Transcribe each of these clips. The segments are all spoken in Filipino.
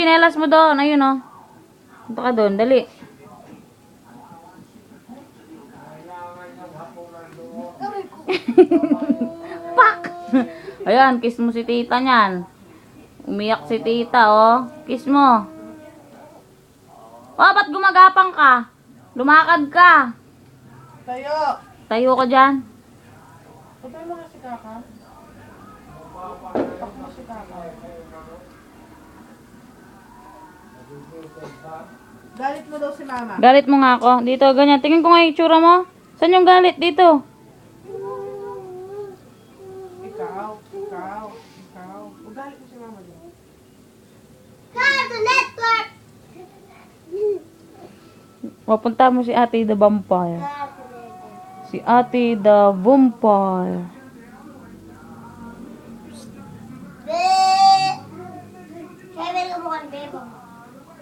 Pinelas mo doon. Ayun oh. Punta ka doon. Dali. Pak! Ayan, kiss mo si tita niyan. Umiyak si tita, oh. Kiss mo. Oh, ba't gumagapang ka? Lumakad ka. Tayo! Tayo ka dyan. Patay mo nga si Kaka. Patay mo si Kaka. Galit mo daw si Mama. Galit mo nga ako. Dito, ganyan. Tingin ko nga yung itsura mo. Saan yung galit? Dito. Ikaw. Galit mo si Mama dyan. Mapunta mo si Ate the Vampire. Si Ate the Vampire.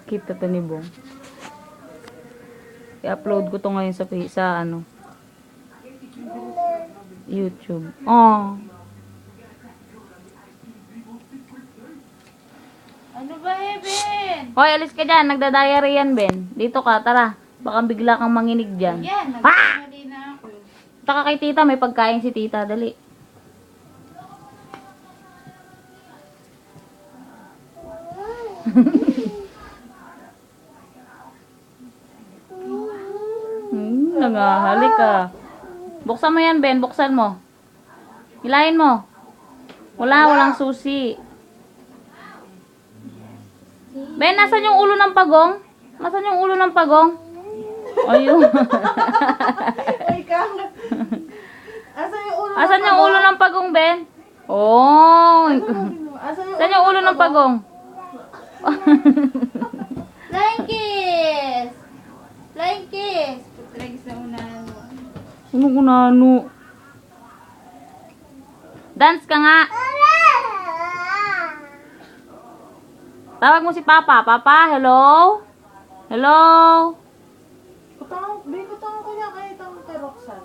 Kita to ni Bong. I-upload ko to ngayon sa ano, YouTube. Oh. Ano ba, Ben? Hoy, alis ka dyan. Nagda-diary yan, Ben. Dito ka, tara. Baka bigla kang manginig dyan. Yan, nagkamali na ako. Taka kay tita, may pagkain si tita. Dali. Nangahalik ka. Buksan mo yan, Ben. Buksan mo. Hilahin mo. Walang susi. Ben, nasan yung ulo ng pagong? Nasan yung ulo ng pagong? Ayun. Ikaw. Asan yung ulo Asan yung ulo ng pagong, Ben? Oh. Saan yung ulo ng pagong? Flying kiss! Flying kiss! Putragis na unahan mo. Ano ko na ano? Dance ka nga. Tawag mo si Papa. Papa, hello? Hello? Bikutang ko niya kahit ang kay Roxanne.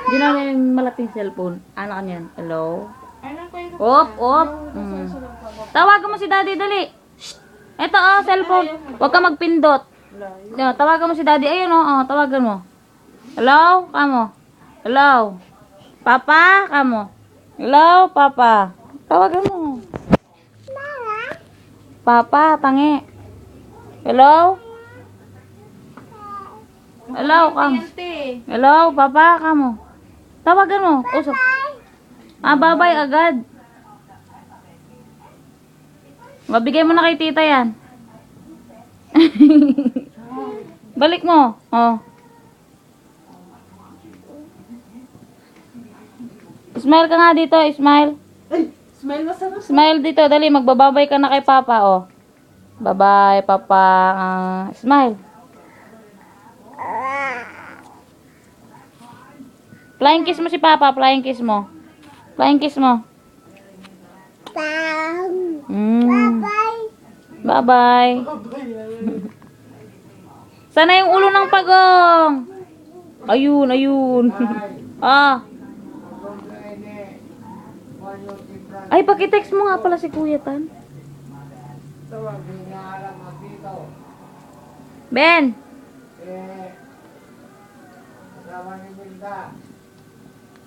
Di na yung malating cellphone. Anak niyan. Hello? Ano ko yung Op. Tawagan mo si Daddy, dali. Shh. Eto, cellphone. Huwag ka magpindot. Tawagan mo si Daddy. Ayun, tawagan mo. Hello? Kamo? Hello? Papa? Kamo? Hello, Papa? Tawagan mo. Papa, tangi. Hello? Hello, Kamo? Hello, Papa? Kamo? Tawagan mo. Usap. Bye-bye agad. Mabigay mo na kay tita yan. Balik mo. Oh. Smile ka nga dito, smile. Ay! Smile mo sana. Smile dito, dali, magbababay ka na kay Papa, oh. Bye-bye, Papa. Smile. Flying kiss mo si Papa, flying kiss mo. Flying kiss mo. Bye-bye. Sana yung ulo ng pagong. Ayun. Ay, pakitext mo nga pala si Kuya Tan. Ben.